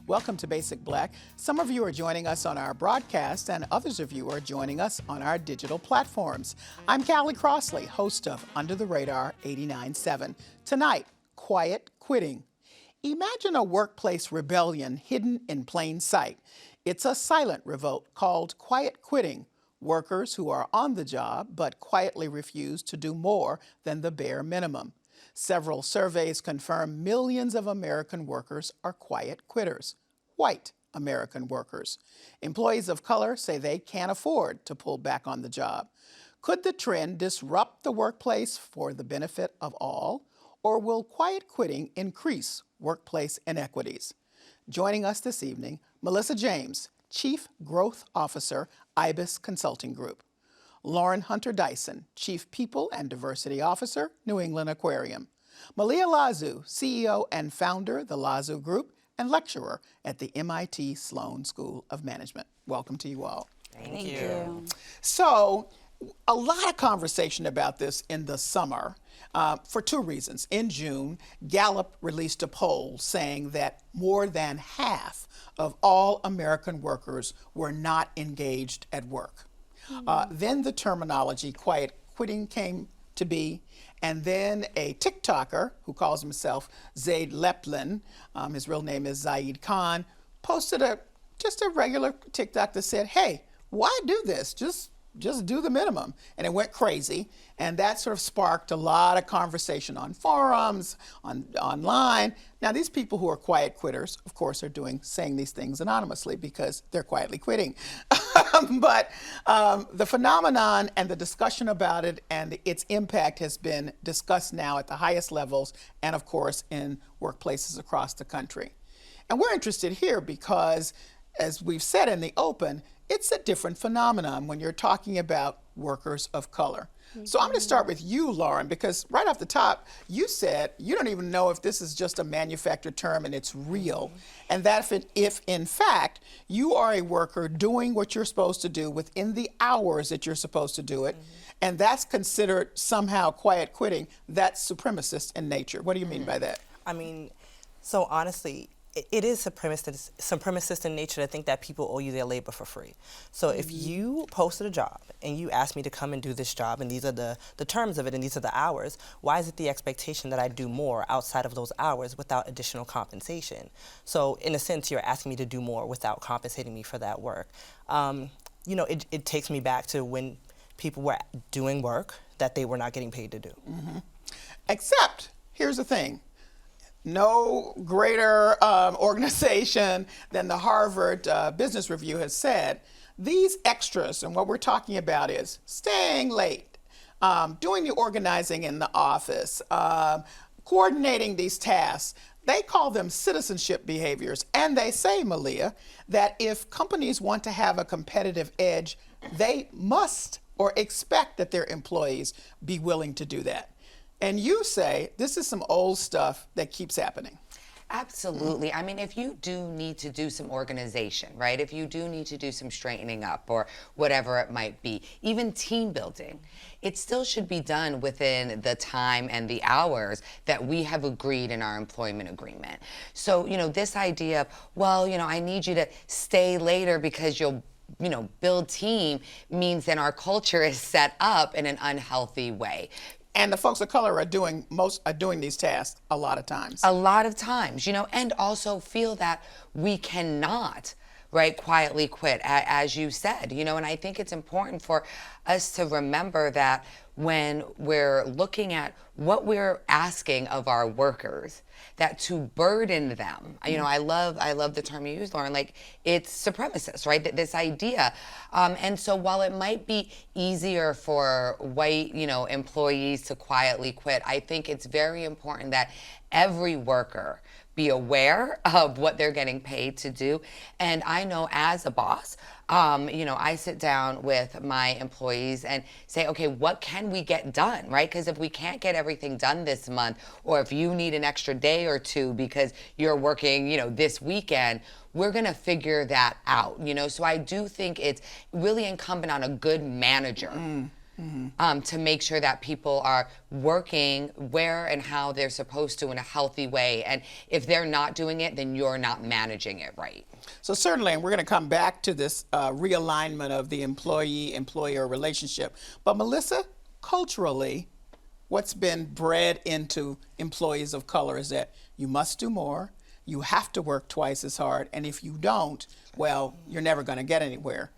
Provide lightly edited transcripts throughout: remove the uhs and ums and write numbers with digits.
Welcome to Basic Black. Some of you are joining us on our broadcast, and others of you are joining us on our digital platforms. I'm Callie Crossley, host of Under the Radar 89.7. Tonight, quiet quitting. Imagine a workplace rebellion hidden in plain sight. It's a silent revolt called quiet quitting. Workers who are on the job but quietly refuse to do more than the bare minimum. Several surveys confirm millions of American workers are quiet quitters, white American workers. Employees of color say they can't afford to pull back on the job. Could the trend disrupt the workplace for the benefit of all, or will quiet quitting increase workplace inequities? Joining us this evening, Melissa James, Chief Growth Officer, IBIS Consulting Group. Lauren Hunter-Dyson, Chief People and Diversity Officer, New England Aquarium. Malia Lazu, CEO and founder, the Lazu Group, and lecturer at the MIT Sloan School of Management. Welcome to you all. Thank you. So, a lot of conversation about this in the summer for two reasons. In June, Gallup released a poll saying that more than half of all American workers were not engaged at work. Then the terminology quiet quitting came to be, and then a TikToker who calls himself Zaid Leplin, his real name is Zaid Khan, posted just a regular TikTok that said, hey, why do this? Just do the minimum. And it went crazy. And that sort of sparked a lot of conversation on forums, online. Now, these people who are quiet quitters, of course, are saying these things anonymously because they're quietly quitting. But the phenomenon and the discussion about it and its impact has been discussed now at the highest levels and, of course, in workplaces across the country. And we're interested here because, as we've said in the open, it's a different phenomenon when you're talking about workers of color. So I'm going to start with you, Lauren, because right off the top, you said you don't even know if this is just a manufactured term and it's real. And that if in fact you are a worker doing what you're supposed to do within the hours that you're supposed to do it, and that's considered somehow quiet quitting, that's supremacist in nature. What do you mean by that? I mean, so honestly, it is supremacist in nature to think that people owe you their labor for free. So if you posted a job and you asked me to come and do this job, and these are the terms of it and these are the hours, why is it the expectation that I do more outside of those hours without additional compensation? So in a sense, you're asking me to do more without compensating me for that work. It takes me back to when people were doing work that they were not getting paid to do. Except, here's the thing. No greater organization than the Harvard Business Review has said, these extras, and what we're talking about is staying late, doing the organizing in the office, coordinating these tasks. They call them citizenship behaviors. And they say, Malia, that if companies want to have a competitive edge, they must or expect that their employees be willing to do that. And you say this is some old stuff that keeps happening. Absolutely. I mean, if you do need to do some organization, right? If you do need to do some straightening up or whatever it might be, even team building, it still should be done within the time and the hours that we have agreed in our employment agreement. So, this idea of, well, I need you to stay later because you'll build team means then our culture is set up in an unhealthy way. And the folks of color are doing these tasks a lot of times. A lot of times, and also feel that we cannot, right, quietly quit, as you said, and I think it's important for us to remember that when we're looking at what we're asking of our workers, that to burden them, I love the term you used, Lauren, like it's supremacist, right? This idea. And so while it might be easier for white, employees to quietly quit, I think it's very important that every worker be aware of what they're getting paid to do. And I know as a boss, I sit down with my employees and say, okay, what can we get done, right? Because if we can't get everything done this month, or if you need an extra day or two because you're working, this weekend, we're going to figure that out, So I do think it's really incumbent on a good manager to make sure that people are working where and how they're supposed to in a healthy way. And if they're not doing it, then you're not managing it right. So certainly, and we're going to come back to this realignment of the employee-employer relationship. But Melissa, culturally, what's been bred into employees of color is that you must do more, you have to work twice as hard, and if you don't, well, you're never going to get anywhere.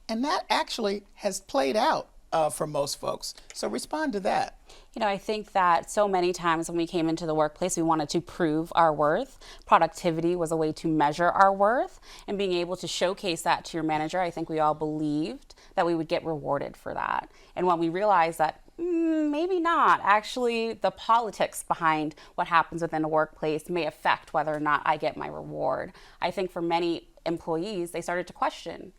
And that actually has played out for most folks. So respond to that. You know, I think that so many times when we came into the workplace, we wanted to prove our worth. Productivity was a way to measure our worth, and being able to showcase that to your manager, I think we all believed that we would get rewarded for that. And when we realized that maybe not, actually the politics behind what happens within a workplace may affect whether or not I get my reward. I think for many employees, they started to question,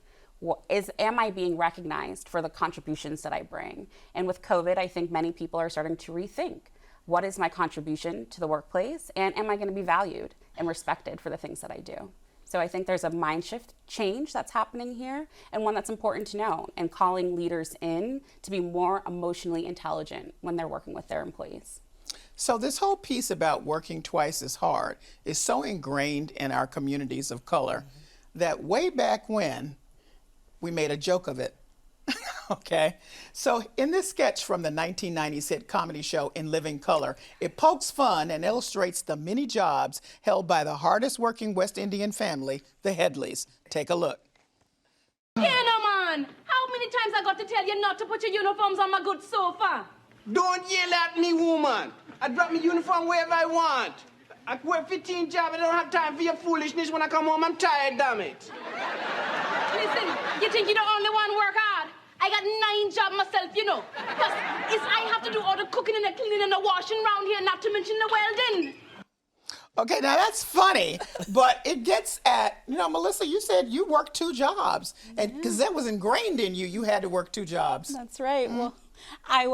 am I being recognized for the contributions that I bring? And with COVID, I think many people are starting to rethink, what is my contribution to the workplace? And am I going to be valued and respected for the things that I do? So I think there's a mind shift change that's happening here, and one that's important to know, and calling leaders in to be more emotionally intelligent when they're working with their employees. So this whole piece about working twice as hard is so ingrained in our communities of color that way back when, we made a joke of it. Okay, so in this sketch from the 1990s hit comedy show In Living Color, it pokes fun and illustrates the many jobs held by the hardest working West Indian family, the Headleys. Take a look. Yeah, no, man. How many times I got to tell you not to put your uniforms on my good sofa? Don't yell at me, woman. I drop my uniform wherever I want. I work 15 jobs. I don't have time for your foolishness. When I come home, I'm tired, damn it. Listen, you think you're the only one work hard? I got 9 jobs myself, you know. Plus, I have to do all the cooking and the cleaning and the washing around here, not to mention the welding. Okay, now that's funny, but it gets at, you know, Melissa, you said you worked 2 jobs, and because that was ingrained in you, you had to work 2 jobs. That's right. Well, I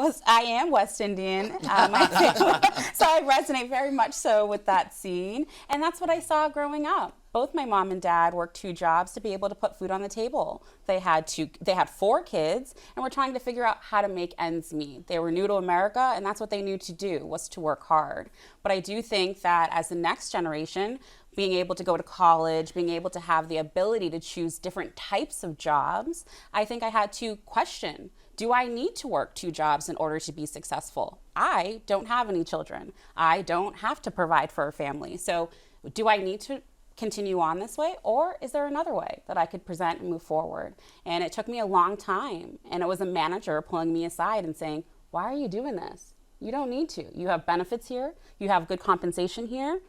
am West Indian, my family, so I resonate very much so with that scene, and that's what I saw growing up. Both my mom and dad worked 2 jobs to be able to put food on the table. They had 4 kids, and were trying to figure out how to make ends meet. They were new to America, and that's what they knew to do, was to work hard. But I do think that as the next generation, being able to go to college, being able to have the ability to choose different types of jobs, I think I had to question, do I need to work 2 jobs in order to be successful? I don't have any children. I don't have to provide for a family. So do I need to continue on this way, or is there another way that I could present and move forward? And it took me a long time, and it was a manager pulling me aside and saying, why are you doing this? You don't need to. You have benefits here. You have good compensation here.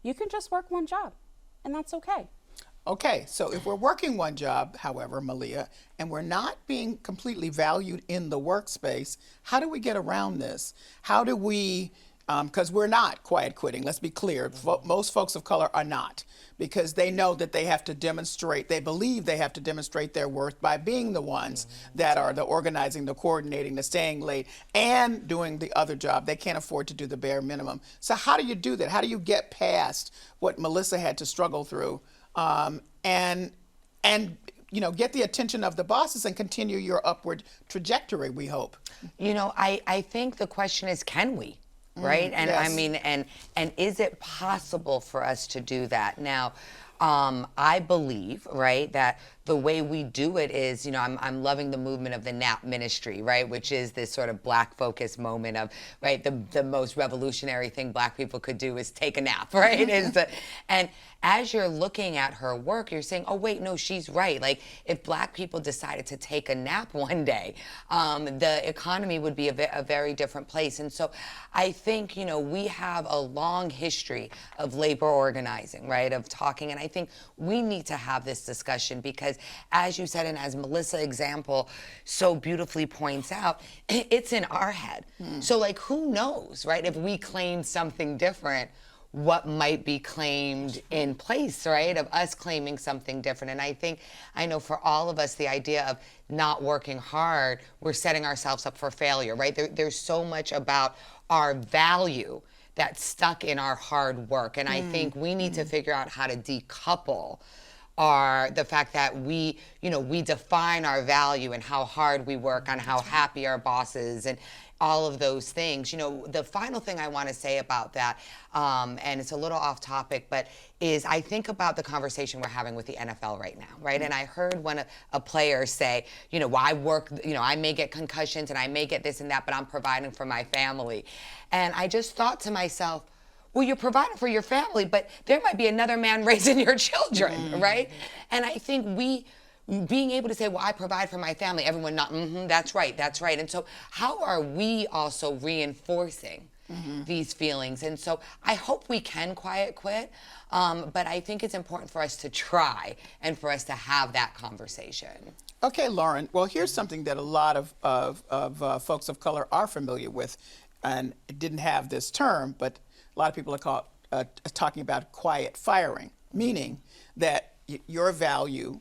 You can just work 1 job, and that's okay. Okay, so if we're working 1 job, however, Malia, and we're not being completely valued in the workspace, how do we get around this? How do we, because we're not quiet quitting, let's be clear. Most folks of color are not, because they know that they have to demonstrate, they believe they have to demonstrate their worth by being the ones that are the organizing, the coordinating, the staying late, and doing the other job. They can't afford to do the bare minimum. So how do you do that? How do you get past what Melissa had to struggle through and you know, get the attention of the bosses and continue your upward trajectory, we hope? You know, I think the question is, can we? Right? And yes. I mean, and is it possible for us to do that? Now, I believe, right, that the way we do it is, you know, I'm loving the movement of the nap ministry, right, which is this sort of Black focused moment of, right, the most revolutionary thing Black people could do is take a nap, right? And as you're looking at her work, you're saying, oh, wait, no, she's right. Like, if Black people decided to take a nap one day, the economy would be a very different place. And so I think, you know, we have a long history of labor organizing, right, of talking. And I think we need to have this discussion because, as you said, and as Melissa's example so beautifully points out, it's in our head. So, like, who knows, right? If we claim something different, what might be claimed in place, right, of us claiming something different. And I think, I know for all of us, the idea of not working hard, we're setting ourselves up for failure, right? There's so much about our value that's stuck in our hard work. And I think we need to figure out how to decouple are the fact that we define our value and how hard we work, on how happy our boss is, and all of those things. The final thing I want to say about that, and it's a little off topic, but is I think about the conversation we're having with the NFL right now, right? And I heard one a player say, well, I work, I may get concussions and I may get this and that, but I'm providing for my family. And I just thought to myself, well, you're providing for your family, but there might be another man raising your children, right? And I think being able to say, well, I provide for my family, everyone not, that's right. And so how are we also reinforcing these feelings? And so I hope we can quiet quit, but I think it's important for us to try and for us to have that conversation. Okay, Lauren. Well, here's something that a lot of folks of color are familiar with, and it didn't have this term, but a lot of people are talking about quiet firing, meaning that your value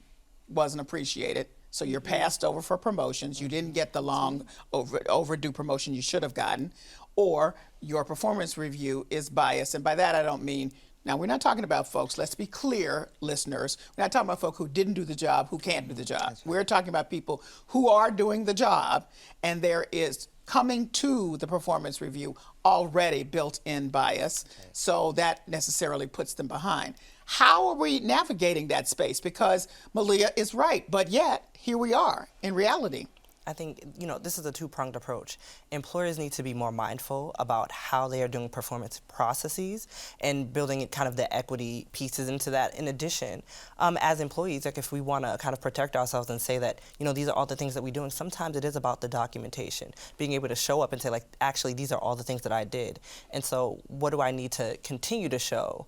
wasn't appreciated, so you're passed over for promotions. You didn't get the long overdue promotion you should have gotten, or your performance review is biased. And by that I don't mean, now we're not talking about folks, let's be clear, listeners, we're not talking about folk who didn't do the job, who can't do the job. We're talking about people who are doing the job, and there is coming to the performance review already built-in bias, so that necessarily puts them behind. How are we navigating that space? Because Malia is right, but yet here we are in reality. I think, this is a two-pronged approach. Employers need to be more mindful about how they are doing performance processes and building kind of the equity pieces into that. In addition, as employees, like if we want to kind of protect ourselves and say that, these are all the things that we're doing, sometimes it is about the documentation, being able to show up and say, like, actually, these are all the things that I did. And so what do I need to continue to show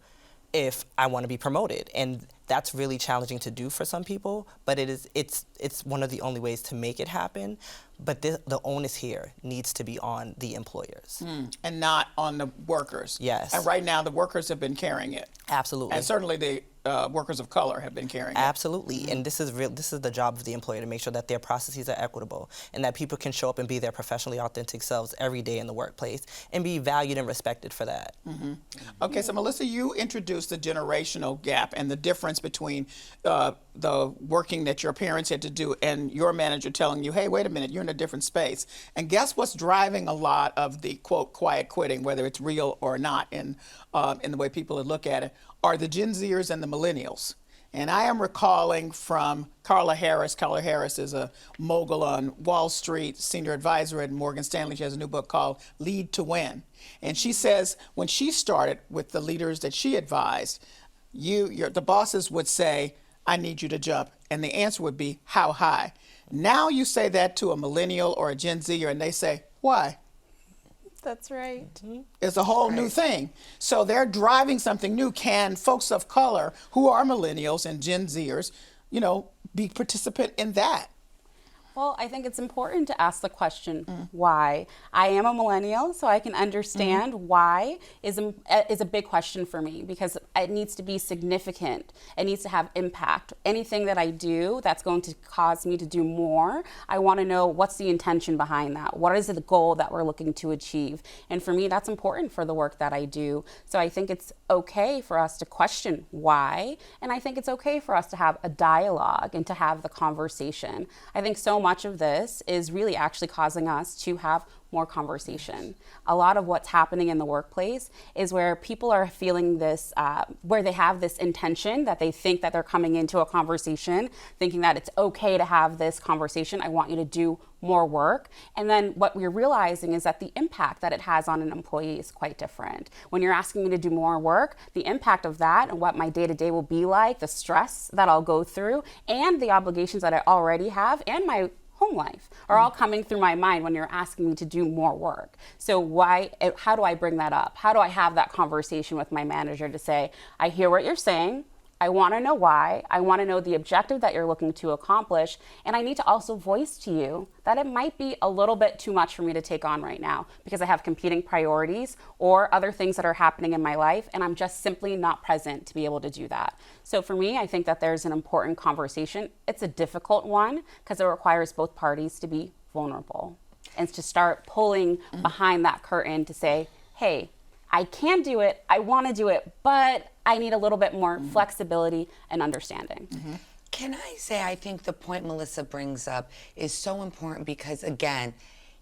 if I want to be promoted? And that's really challenging to do for some people, but it's one of the only ways to make it happen. But the onus here needs to be on the employers. And not on the workers. Yes. And right now the workers have been carrying it. Absolutely. And certainly the workers of color have been carrying it. Absolutely. And this is the job of the employer, to make sure that their processes are equitable and that people can show up and be their professionally authentic selves every day in the workplace and be valued and respected for that. Okay, so Melissa, you introduced the generational gap and the difference between the working that your parents had to do and your manager telling you, hey, wait a minute, you're in a different space. And guess what's driving a lot of the, quote, quiet quitting, whether it's real or not in the way people look at it, are the Gen Zers and the millennials. And I am recalling from Carla Harris. Carla Harris is a mogul on Wall Street, senior advisor at Morgan Stanley. She has a new book called Lead to Win. And she says when she started with the leaders that she advised, the bosses would say, I need you to jump. And the answer would be, how high? Now you say that to a millennial or a Gen Zer and they say, why? That's right. It's a whole new thing. So they're driving something new. Can folks of color who are millennials and Gen Zers, be participant in that? Well, I think it's important to ask the question, why? I am a millennial, so I can understand why is a big question for me, because it needs to be significant. It needs to have impact. Anything that I do that's going to cause me to do more, I want to know what's the intention behind that. What is the goal that we're looking to achieve? And for me, that's important for the work that I do. So I think it's okay for us to question why, and I think it's okay for us to have a dialogue and to have the conversation. I think so much of this is really actually causing us to have more conversation. A lot of what's happening in the workplace is where people are feeling this, where they have this intention that they think that they're coming into a conversation, thinking that it's okay to have this conversation. I want you to do more work. And then what we're realizing is that the impact that it has on an employee is quite different. When you're asking me to do more work, the impact of that and what my day-to-day will be like, the stress that I'll go through, and the obligations that I already have, and my home life are all coming through my mind when you're asking me to do more work. So how do I bring that up? How do I have that conversation with my manager to say, I hear what you're saying. I want to know why. I want to know the objective that you're looking to accomplish. And I need to also voice to you that it might be a little bit too much for me to take on right now because I have competing priorities or other things that are happening in my life, and I'm just simply not present to be able to do that. So for me, I think that there's an important conversation. It's a difficult one because it requires both parties to be vulnerable and to start pulling behind that curtain to say, hey, I can do it, I want to do it, but I need a little bit more flexibility and understanding. Can I say, I think the point Melissa brings up is so important because, again,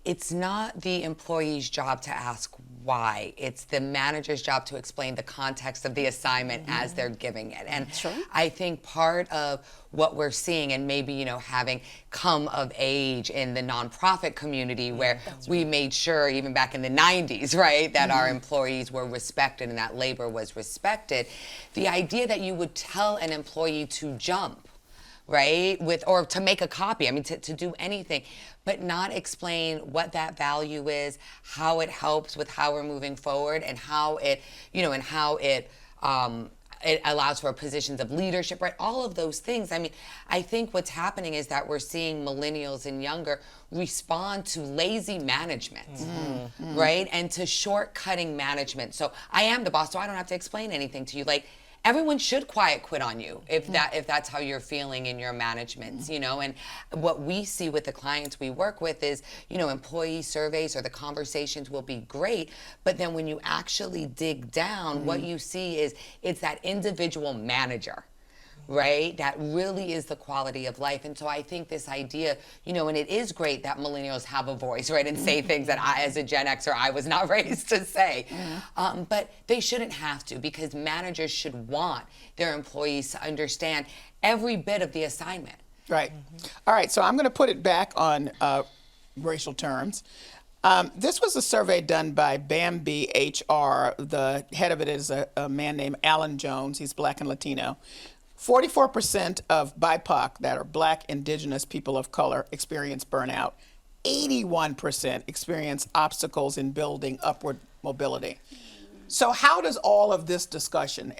it's not the employee's job to ask why. It's the manager's job to explain the context of the assignment as they're giving it. And I think part of what we're seeing, and maybe, you know, having come of age in the nonprofit community where we made sure, even back in the 90s, right, that our employees were respected and that labor was respected, the idea that you would tell an employee to jump, right, or to make a copy, I mean, to do anything, but not explain what that value is, how it helps with how we're moving forward, and how it, you know, and how it allows for positions of leadership, right? All of those things. I mean, I think what's happening is that we're seeing millennials and younger respond to lazy management, right? And to shortcutting management. So I am the boss, so I don't have to explain anything to you. Like, everyone should quiet quit on you if that's how you're feeling in your management, you know. And what we see with the clients we work with is, you know, employee surveys or the conversations will be great, but then when you actually dig down, what you see is it's that individual manager, right? That really is the quality of life. And so I think this idea, you know, and it is great that millennials have a voice, right? And say things that I, as a Gen Xer, I was not raised to say. But they shouldn't have to, because managers should want their employees to understand every bit of the assignment. Right. All right, so I'm going to put it back on racial terms. This was a survey done by Bambi HR. The head of it is a man named Alan Jones. He's Black and Latino. 44% of BIPOC, that are Black, Indigenous, people of color, experience burnout. 81% experience obstacles in building upward mobility. So how does all of this discussion,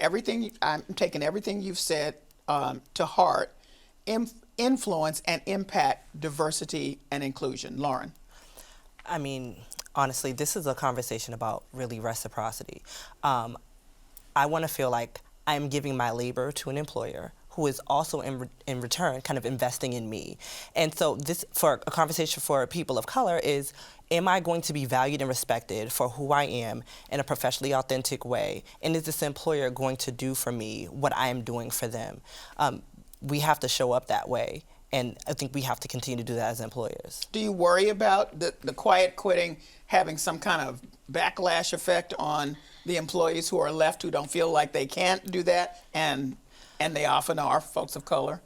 I'm taking everything you've said to heart, influence and impact diversity and inclusion? Lauren. I mean, honestly, this is a conversation about really reciprocity. I want to feel like I'm giving my labor to an employer who is also in return kind of investing in me. And so this, for a conversation for people of color, is, am I going to be valued and respected for who I am in a professionally authentic way? And is this employer going to do for me what I am doing for them? We have to show up that way. And I think we have to continue to do that as employers. Do you worry about the quiet quitting having some kind of backlash effect on the employees who are left, who don't feel like they can't do that, and they often are folks of color?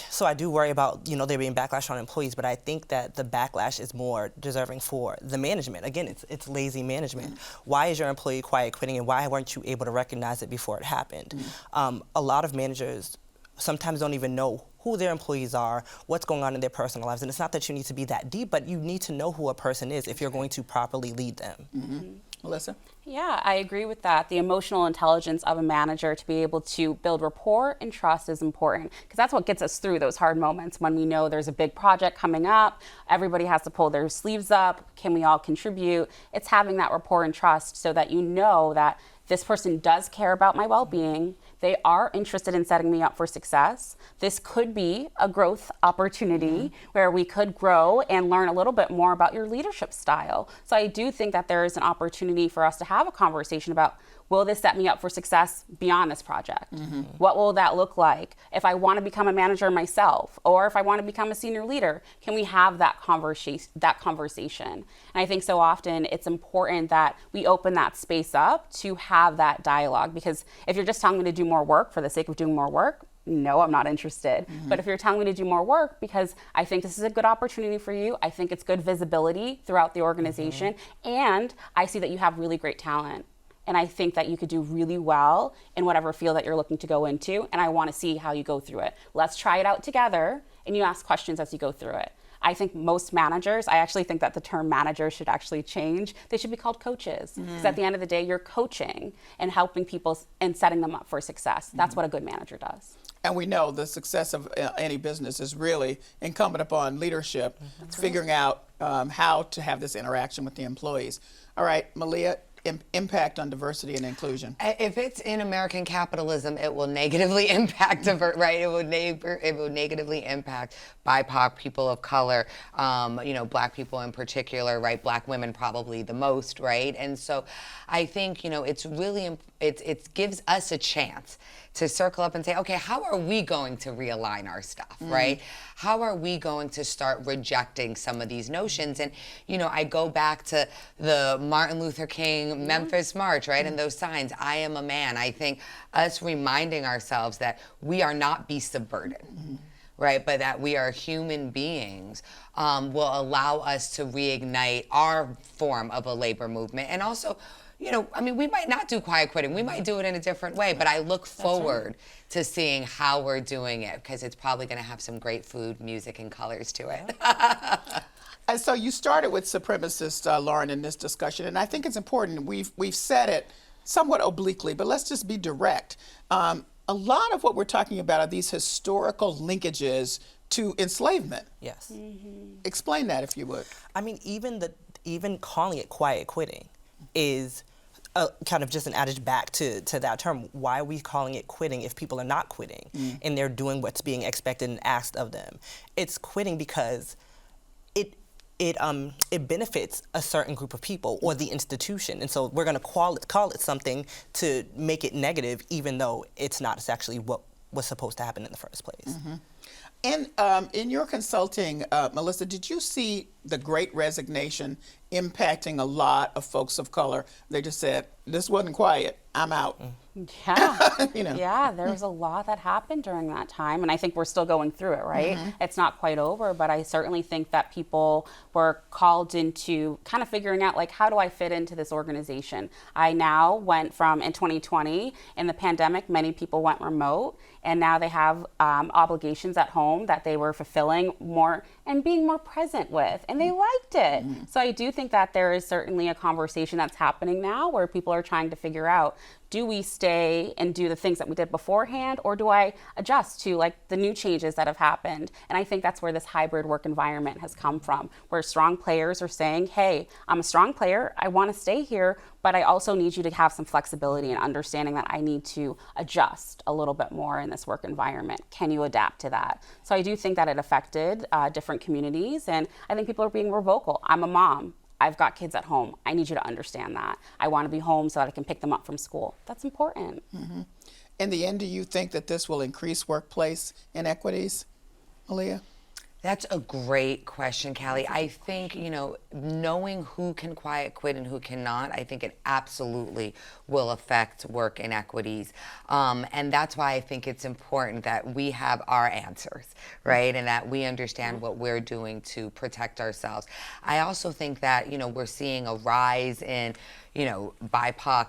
So I do worry about, you know, there being backlash on employees, but I think that the backlash is more deserving for the management. Again, it's lazy management. Why is your employee quiet quitting, and why weren't you able to recognize it before it happened? A lot of managers sometimes don't even know who their employees are, what's going on in their personal lives. And it's not that you need to be that deep, but you need to know who a person is if you're going to properly lead them. Melissa? Yeah, I agree with that. The emotional intelligence of a manager to be able to build rapport and trust is important, because that's what gets us through those hard moments when we know there's a big project coming up, everybody has to pull their sleeves up, can we all contribute? It's having that rapport and trust so that you know that this person does care about my well-being. They are interested in setting me up for success. This could be a growth opportunity where we could grow and learn a little bit more about your leadership style. So I do think that there is an opportunity for us to have a conversation about, will this set me up for success beyond this project? What will that look like? If I want to become a manager myself, or if I want to become a senior leader, can we have that conversation? And I think so often it's important that we open that space up to have that dialogue, because if you're just telling me to do more work for the sake of doing more work, no, I'm not interested. But if you're telling me to do more work because I think this is a good opportunity for you, I think it's good visibility throughout the organization, and I see that you have really great talent, and I think that you could do really well in whatever field that you're looking to go into, and I want to see how you go through it. Let's try it out together, and you ask questions as you go through it. I think most managers, I actually think that the term manager should actually change. They should be called coaches, because at the end of the day, you're coaching and helping people and setting them up for success. That's what a good manager does. And we know the success of any business is really incumbent upon leadership, figuring out how to have this interaction with the employees. All right, Malia, impact on diversity and inclusion? If it's in American capitalism, it will negatively impact, right? It will negatively impact BIPOC, people of color, Black people in particular, right? Black women probably the most, right? And so I think, it's really, it gives us a chance to circle up and say, okay, how are we going to realign our stuff, right? How are we going to start rejecting some of these notions? And, I go back to the Martin Luther King Memphis March, right? And those signs, I am a man. I think us reminding ourselves that we are not beasts of burden, right? But that we are human beings will allow us to reignite our form of a labor movement. And also, we might not do quiet quitting. We might do it in a different way, but I look forward to seeing how we're doing it, because it's probably going to have some great food, music, and colors to it. And so you started with supremacist, Lauren, in this discussion, and I think it's important. We've said it somewhat obliquely, but let's just be direct. A lot of what we're talking about are these historical linkages to enslavement. Yes. Explain that, if you would. I mean, even calling it quiet quitting is kind of just an adage back to that term. Why are we calling it quitting if people are not quitting and they're doing what's being expected and asked of them? It's quitting because it benefits a certain group of people or the institution, and so we're going to call it something to make it negative, even though it's not. It's actually what was supposed to happen in the first place. And in your consulting, Melissa, did you see the Great Resignation impacting a lot of folks of color? They just said, this wasn't quiet, I'm out. Yeah. You know. Yeah, there was a lot that happened during that time, and I think we're still going through it, right? It's not quite over, but I certainly think that people were called into kind of figuring out, like, how do I fit into this organization? I now went from, in 2020, in the pandemic, many people went remote, and now they have obligations at home that they were fulfilling more and being more present with, and they liked it. So I do think that there is certainly a conversation that's happening now where people are trying to figure out, do we stay and do the things that we did beforehand, or do I adjust to like the new changes that have happened? And I think that's where this hybrid work environment has come from, where strong players are saying, hey, I'm a strong player, I want to stay here, but I also need you to have some flexibility and understanding that I need to adjust a little bit more in this work environment. Can you adapt to that? So I do think that it affected different communities, and I think people are being more vocal. I'm a mom. I've got kids at home. I need you to understand that. I want to be home so that I can pick them up from school. That's important. In the end, do you think that this will increase workplace inequities, Malia? That's a great question, Callie. I think, knowing who can quiet quit and who cannot, I think it absolutely will affect work inequities. And that's why I think it's important that we have our answers, right? And that we understand what we're doing to protect ourselves. I also think that, we're seeing a rise in, BIPOC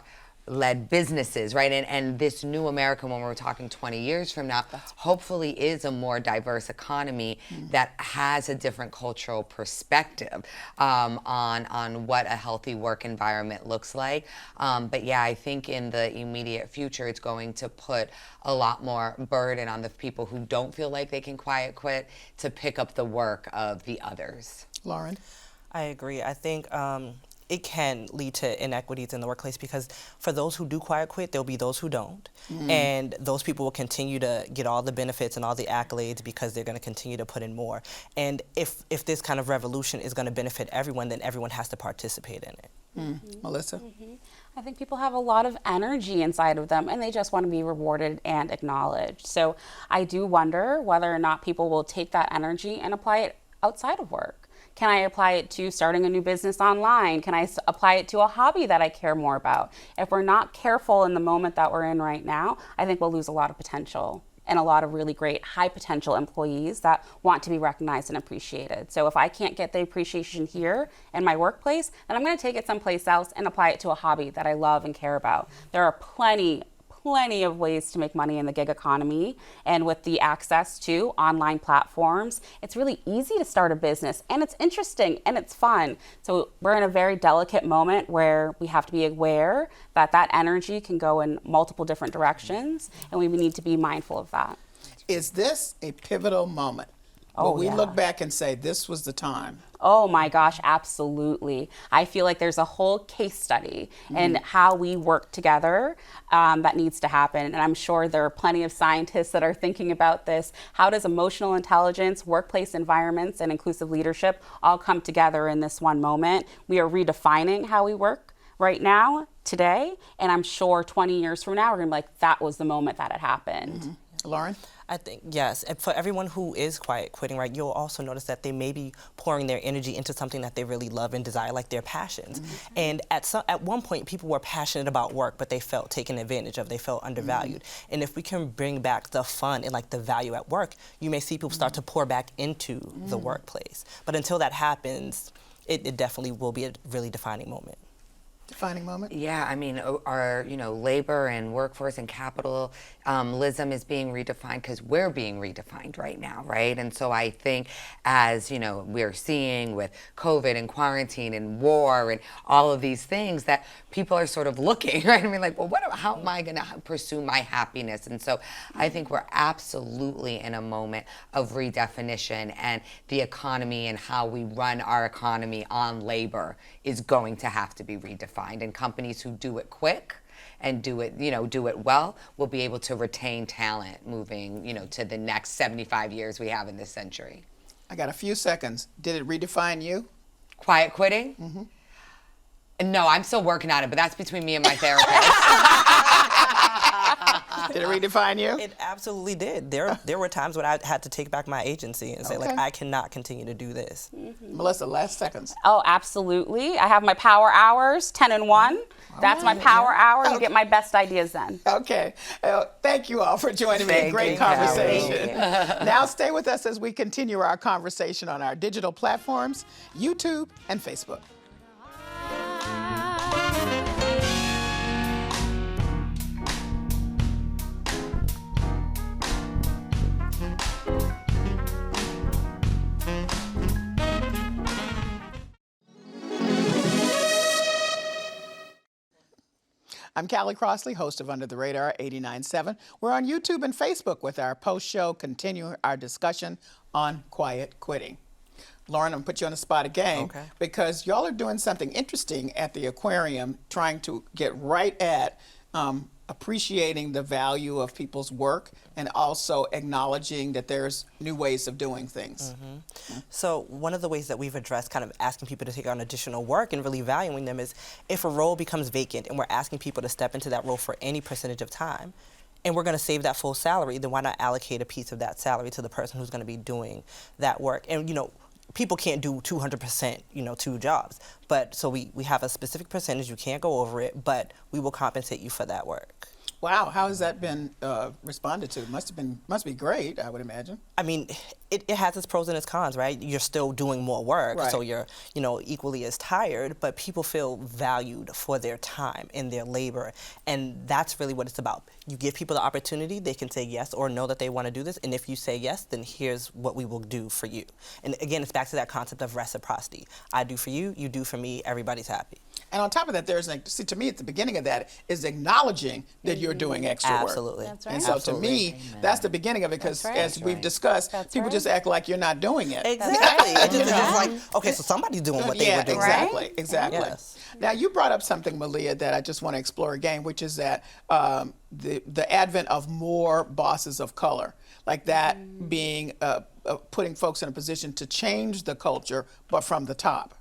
led businesses, right? And this new America, when we're talking 20 years from now, hopefully is a more diverse economy that has a different cultural perspective on what a healthy work environment looks like. But yeah, I think in the immediate future, it's going to put a lot more burden on the people who don't feel like they can quiet quit to pick up the work of the others. Lauren? I agree. I think it can lead to inequities in the workplace because for those who do quiet quit, there'll be those who don't. And those people will continue to get all the benefits and all the accolades because they're going to continue to put in more. And if this kind of revolution is going to benefit everyone, then everyone has to participate in it. Melissa? I think people have a lot of energy inside of them and they just want to be rewarded and acknowledged. So I do wonder whether or not people will take that energy and apply it outside of work. Can I apply it to starting a new business online? Can I apply it to a hobby that I care more about? If we're not careful in the moment that we're in right now, I think we'll lose a lot of potential and a lot of really great high potential employees that want to be recognized and appreciated. So if I can't get the appreciation here in my workplace, then I'm going to take it someplace else and apply it to a hobby that I love and care about. There are plenty of ways to make money in the gig economy, and with the access to online platforms, it's really easy to start a business, and it's interesting and it's fun. So we're in a very delicate moment where we have to be aware that that energy can go in multiple different directions, and we need to be mindful of that. Is this a pivotal moment? Will we look back and say this was the time? Oh my gosh, absolutely. I feel like there's a whole case study in how we work together that needs to happen. And I'm sure there are plenty of scientists that are thinking about this. How does emotional intelligence, workplace environments, and inclusive leadership all come together in this one moment? We are redefining how we work right now, today, and I'm sure 20 years from now, we're gonna be like, that was the moment that it happened. Lauren? I think, yes. And for everyone who is quiet quitting, right, you'll also notice that they may be pouring their energy into something that they really love and desire, like their passions. And at one point, people were passionate about work, but they felt taken advantage of, they felt undervalued. And if we can bring back the fun and like the value at work, you may see people start to pour back into the workplace. But until that happens, it definitely will be a really defining moment. Defining moment? Yeah, I mean, our labor and workforce and capitalism is being redefined because we're being redefined right now, right? And so I think as we're seeing with COVID and quarantine and war and all of these things that people are sort of looking, right? I mean, like, well, how am I going to pursue my happiness? And so I think we're absolutely in a moment of redefinition, and the economy and how we run our economy on labor is going to have to be redefined. And companies who do it quick and do it well will be able to retain talent moving, to the next 75 years we have in this century. I got a few seconds. Did it redefine you? Quiet quitting? No, I'm still working on it, but that's between me and my therapist. Did it redefine you? It absolutely did. There were times when I had to take back my agency and say, like, I cannot continue to do this. Melissa, last seconds. Oh, absolutely. I have my power hours, 10 and 1. That's my power hour. You get my best ideas then. Okay. Thank you all for joining me. Great conversation. Now stay with us as we continue our conversation on our digital platforms, YouTube and Facebook. I'm Callie Crossley, host of Under the Radar 89.7. We're on YouTube and Facebook with our post-show, continuing our discussion on quiet quitting. Lauren, I'm going to put you on the spot again, because y'all are doing something interesting at the aquarium, trying to get right at appreciating the value of people's work and also acknowledging that there's new ways of doing things. So one of the ways that we've addressed kind of asking people to take on additional work and really valuing them is if a role becomes vacant and we're asking people to step into that role for any percentage of time, and we're going to save that full salary, then why not allocate a piece of that salary to the person who's going to be doing that work? And people can't do 200%, 2 jobs. But so we have a specific percentage, you can't go over it, but we will compensate you for that work. Wow, how has that been responded to? Must be great, I would imagine. I mean, it has its pros and its cons, right? You're still doing more work, Right. so you're, equally as tired, but people feel valued for their time and their labor, and that's really what it's about. You give people the opportunity, they can say yes or no that they want to do this, and if you say yes, then here's what we will do for you. And again, it's back to that concept of reciprocity. I do for you, you do for me, everybody's happy. And on top of that, to me, at the beginning of that is acknowledging that you're doing extra work. Absolutely. That's right. And so to me, that's the beginning of it, because as we've discussed, people just act like you're not doing it. Exactly. It's just like, okay, so somebody's doing what they were doing. Exactly. Yes. Now, you brought up something, Malia, that I just want to explore again, which is that the advent of more bosses of color, like that being putting folks in a position to change the culture, but from the top.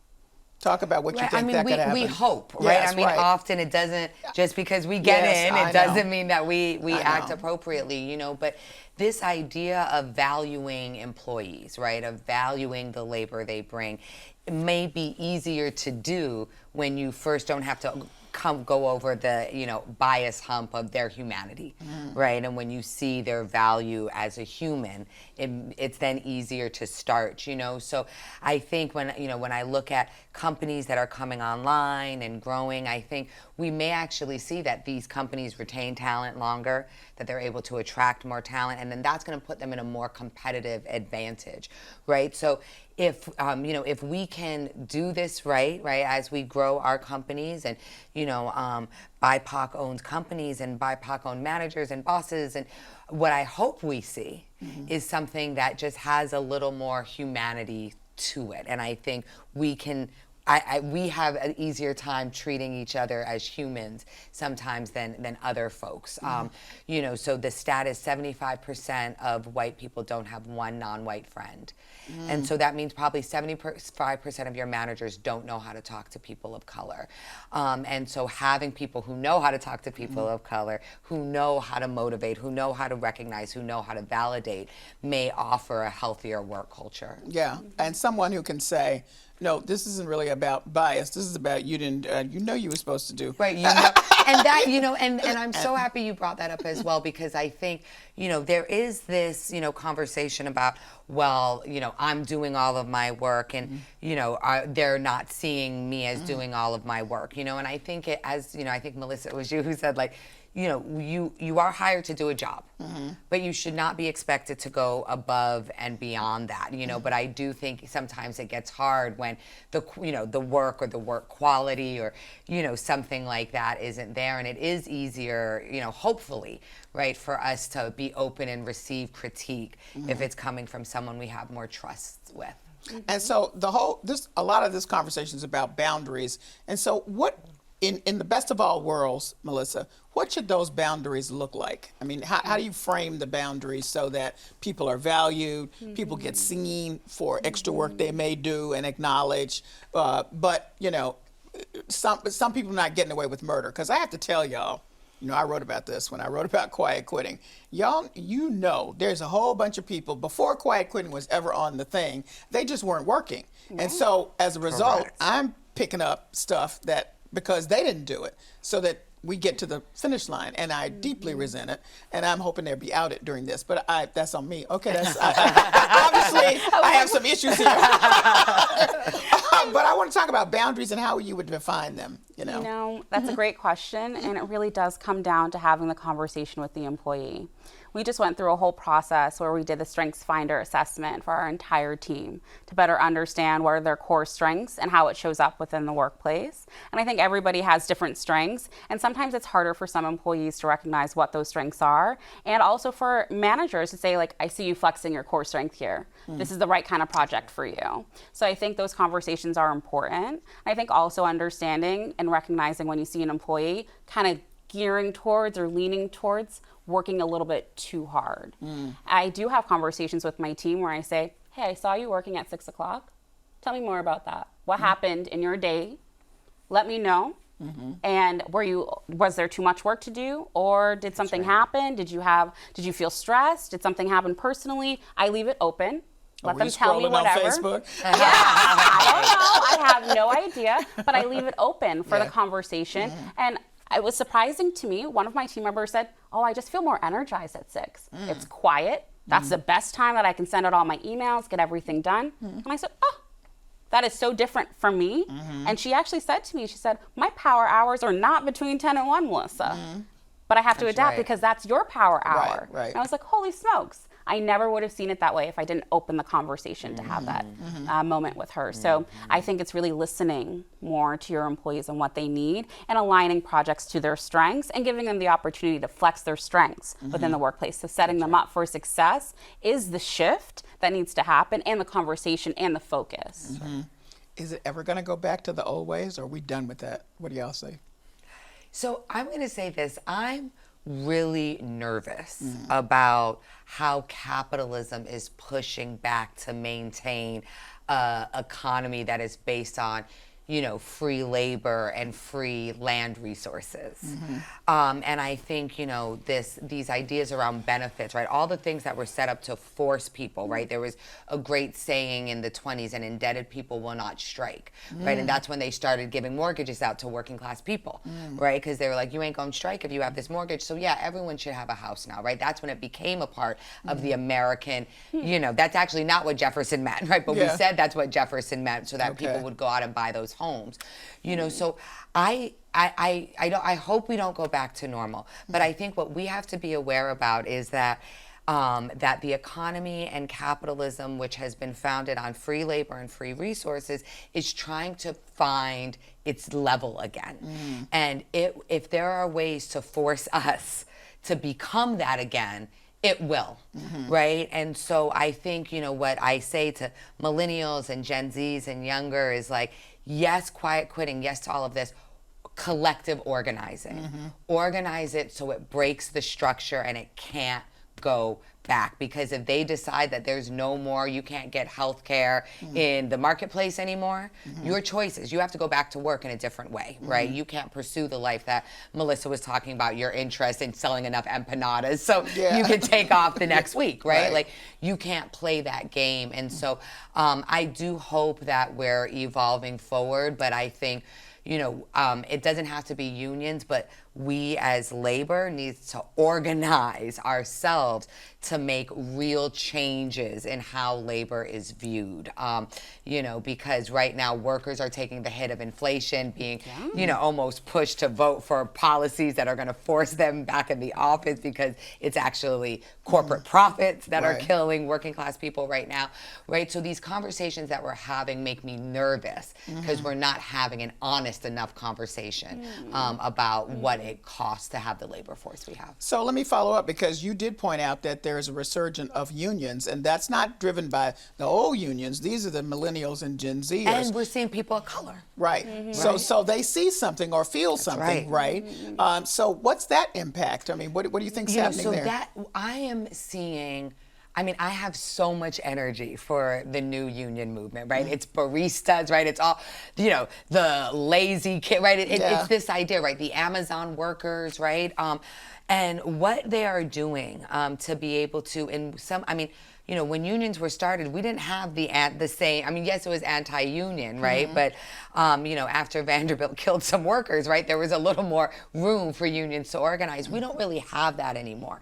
Talk about what you think that could happen. We hope, right? Yes, often it doesn't, just because we get in, it doesn't mean that we act know. appropriately, but this idea of valuing employees, right, of valuing the labor they bring, it may be easier to do when you first don't have to go over the bias hump of their humanity, right? And when you see their value as a human, it's then easier to start. So I think when I look at companies that are coming online and growing, I think we may actually see that these companies retain talent longer, that they're able to attract more talent, and then that's going to put them in a more competitive advantage, right? So if we can do this right, as we grow our companies and BIPOC owned companies and BIPOC owned managers and bosses, and what I hope we see is something that just has a little more humanity to it. And I think we can, we have an easier time treating each other as humans sometimes than other folks. You know, so the stat is 75% of white people don't have one non-white friend. And so that means probably 75% of your managers don't know how to talk to people of color. And so having people who know how to talk to people of color, who know how to motivate, who know how to recognize, who know how to validate, may offer a healthier work culture. Yeah, and someone who can say, no, this isn't really about bias. This is about you didn't, you know you were supposed to do. Right, you know, and that, you know, and I'm so happy you brought that up as well, because I think, you know, there is this, you know, conversation about, well, you know, I'm doing all of my work and, you know, they're not seeing me as doing all of my work, you know, and I think it, as, you know, I think Melissa, it was you who said, like, you know, you are hired to do a job, but you should not be expected to go above and beyond that, you know, but I do think sometimes it gets hard when the, you know, the work or the work quality or, you know, something like that isn't there. And it is easier, you know, hopefully, right, for us to be open and receive critique if it's coming from someone we have more trust with. And so a lot of this conversation is about boundaries. And so what, in the best of all worlds, Melissa, what should those boundaries look like? I mean, how do you frame the boundaries so that people are valued, people get seen for extra work they may do and acknowledged, but, you know, some people not getting away with murder? Because I have to tell y'all, you know, I wrote about this when I wrote about quiet quitting. Y'all, you know, there's a whole bunch of people, before quiet quitting was ever on the thing, they just weren't working. And so as a result, I'm picking up stuff that, because they didn't do it, so that we get to the finish line, and I deeply resent it, and I'm hoping they'll be outed during this, but that's on me. Okay, that's obviously I have some issues here. But I want to talk about boundaries and how you would define them, you know. You know, that's a great question, and it really does come down to having the conversation with the employee. We just went through a whole process where we did the Strengths Finder assessment for our entire team to better understand what are their core strengths and how it shows up within the workplace. And I think everybody has different strengths, and sometimes it's harder for some employees to recognize what those strengths are, and also for managers to say, like, I see you flexing your core strength here. This is the right kind of project for you. So I think those conversations are important. I think also understanding and recognizing when you see an employee kind of gearing towards or leaning towards working a little bit too hard. I do have conversations with my team where I say, hey, I saw you working at 6 o'clock. Tell me more about that. What happened in your day? Let me know. And was there too much work to do, or did something happen? Did you feel stressed? Did something happen personally? I leave it open. Let them tell me whatever. On Facebook? Yeah, I don't know. I have no idea, but I leave it open for the conversation. And it was surprising to me. One of my team members said, oh, I just feel more energized at 6. It's quiet. That's the best time that I can send out all my emails, get everything done. And I said, oh, that is so different from me. And she actually said to me, she said, my power hours are not between 10 and 1, Melissa. But I have to adapt because that's your power hour. Right. And I was like, holy smokes. I never would have seen it that way if I didn't open the conversation to have that moment with her. So I think it's really listening more to your employees and what they need, and aligning projects to their strengths and giving them the opportunity to flex their strengths within the workplace. So setting them up for success is the shift that needs to happen, and the conversation and the focus. Is it ever going to go back to the old ways, or are we done with that? What do y'all say? So I'm going to say this. I'm really nervous about how capitalism is pushing back to maintain an economy that is based on, you know, free labor and free land resources. And I think, you know, these ideas around benefits, right? All the things that were set up to force people, right? There was a great saying in the 20s, and indebted people will not strike, right? And that's when they started giving mortgages out to working class people, right? Because they were like, you ain't gonna strike if you have this mortgage. So yeah, everyone should have a house now, right? That's when it became a part of the American, you know, that's actually not what Jefferson meant, right? But we said that's what Jefferson meant, so that people would go out and buy those homes, you know. So I hope we don't go back to normal, but I think what we have to be aware about is that that the economy and capitalism, which has been founded on free labor and free resources, is trying to find its level again. And if there are ways to force us to become that again, it will, right? And so I think, what I say to millennials and Gen Zs and younger is like, yes, quiet quitting, yes to all of this, collective organizing. Organize it so it breaks the structure and it can't go back, because if they decide that there's no more, you can't get health care in the marketplace anymore, your choices, you have to go back to work in a different way, right? You can't pursue the life that Melissa was talking about, your interest in selling enough empanadas so you can take off the next week, right? Like, you can't play that game. And so I do hope that we're evolving forward, but I think it doesn't have to be unions, but we as labor needs to organize ourselves to make real changes in how labor is viewed. Because right now workers are taking the hit of inflation, being, almost pushed to vote for policies that are going to force them back in the office because it's actually corporate profits that are killing working class people right now, right? So these conversations that we're having make me nervous because we're not having an honest enough conversation about what it costs to have the labor force we have. So let me follow up, because you did point out that there is a resurgence of unions, and that's not driven by the old unions. These are the millennials and Gen Zers. And we're seeing people of color. Right. So they see something or feel something, right? So what's that impact? I mean, what do you think's happening there? That I am seeing. I have so much energy for the new union movement, right? It's baristas, right? It's all, the lazy kid, right? It's this idea, right? The Amazon workers, right? And what they are doing to be able to, when unions were started, we didn't have the same, yes, it was anti-union, right? But, after Vanderbilt killed some workers, right, there was a little more room for unions to organize. We don't really have that anymore,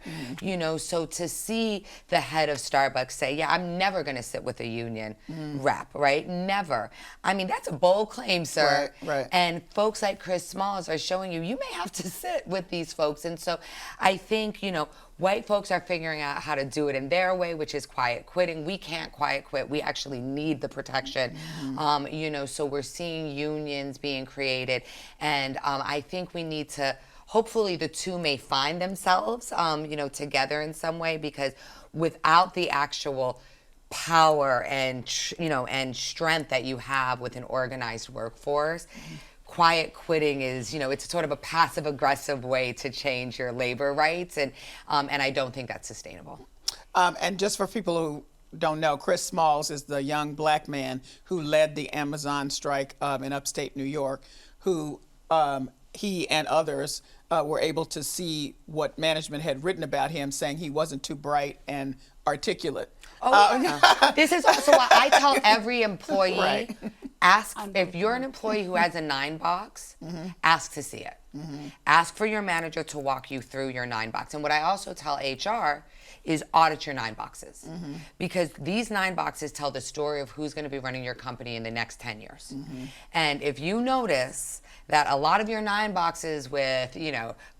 so to see the head of Starbucks say, yeah, I'm never going to sit with a union rep, right? Never. That's a bold claim, sir. Right. And folks like Chris Smalls are showing you may have to sit with these folks. And so I think, white folks are figuring out how to do it in their way, which is quiet quitting. We can't quiet quit. We actually need the protection. So we're seeing unions being created. And I think we need to, hopefully the two may find themselves, together in some way, because without the actual power and, and strength that you have with an organized workforce, quiet quitting is, it's sort of a passive aggressive way to change your labor rights, and I don't think that's sustainable. And just for people who don't know, Chris Smalls is the young black man who led the Amazon strike in upstate New York, who he and others were able to see what management had written about him, saying he wasn't too bright and articulate. This is also why I tell every employee, ask if you're an employee who has a 9 box, ask to see it. Ask for your manager to walk you through your 9 box. And what I also tell HR is audit your 9 boxes, because these 9 boxes tell the story of who's going to be running your company in the next 10 years. And if you notice that a lot of your 9 boxes with,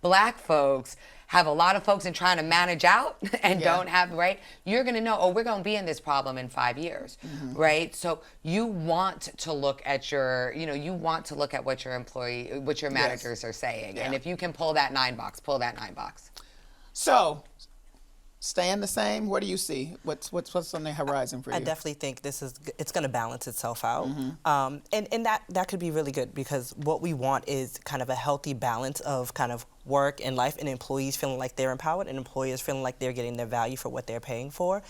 black folks have a lot of folks in trying to manage out and don't have, right? You're going to know, we're going to be in this problem in 5 years, right? So you want to look at your, you want to look at what your managers are saying. And if you can pull that 9 box, pull that 9 box. So, staying the same? What do you see? What's on the horizon for you? I definitely think it's going to balance itself out, and that could be really good, because what we want is kind of a healthy balance of kind of work and life, and employees feeling like they're empowered, and employers feeling like they're getting their value for what they're paying for.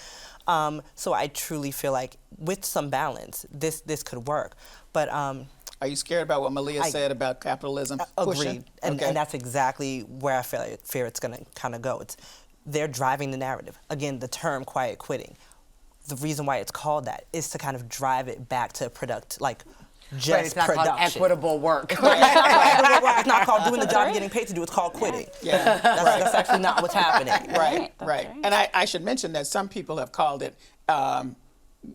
So I truly feel like with some balance, this could work. But are you scared about what Malia said about capitalism pushing? Agreed, and that's exactly where I fear it's going to kind of go. They're driving the narrative. Again, the term quiet quitting, the reason why it's called that is to kind of drive it back to just it's not production. called equitable work. It's not called doing the job you're getting paid to do. It's called quitting. That's actually not what's happening. Right. And I should mention that some people have called it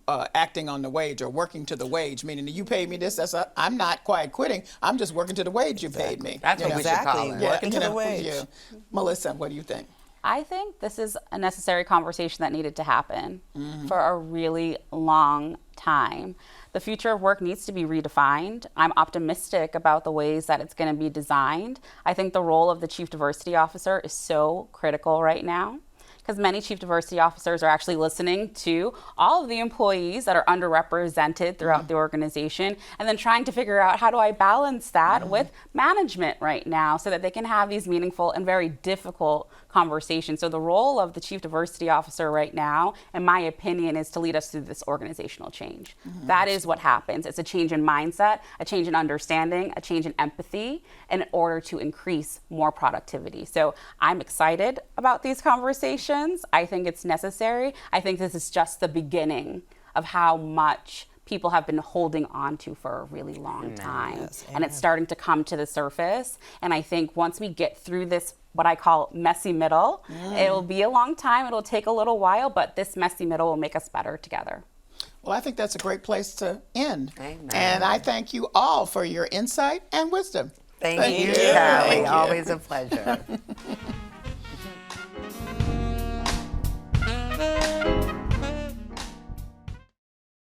acting on the wage, or working to the wage, meaning that you paid me this. I'm not quiet quitting. I'm just working to the wage you paid me. That's what we should call it. Working to the wage. Melissa, what do you think? I think this is a necessary conversation that needed to happen for a really long time. The future of work needs to be redefined. I'm optimistic about the ways that it's going to be designed. I think the role of the Chief Diversity Officer is so critical right now. because many chief diversity officers are actually listening to all of the employees that are underrepresented throughout the organization, and then trying to figure out, how do I balance that with management right now so that they can have these meaningful and very difficult conversations. So the role of the chief diversity officer right now, in my opinion, is to lead us through this organizational change. That is what happens. It's a change in mindset, a change in understanding, a change in empathy in order to increase more productivity. So I'm excited about these conversations. I think it's necessary. I think this is just the beginning of how much people have been holding on to for a really long time. Yes, and it's starting to come to the surface. And I think once we get through this, what I call messy middle, it'll be a long time, it'll take a little while, but this messy middle will make us better together. Well, I think that's a great place to end. Amen. And I thank you all for your insight and wisdom. Thank you, Thank Callie. you. Always a pleasure.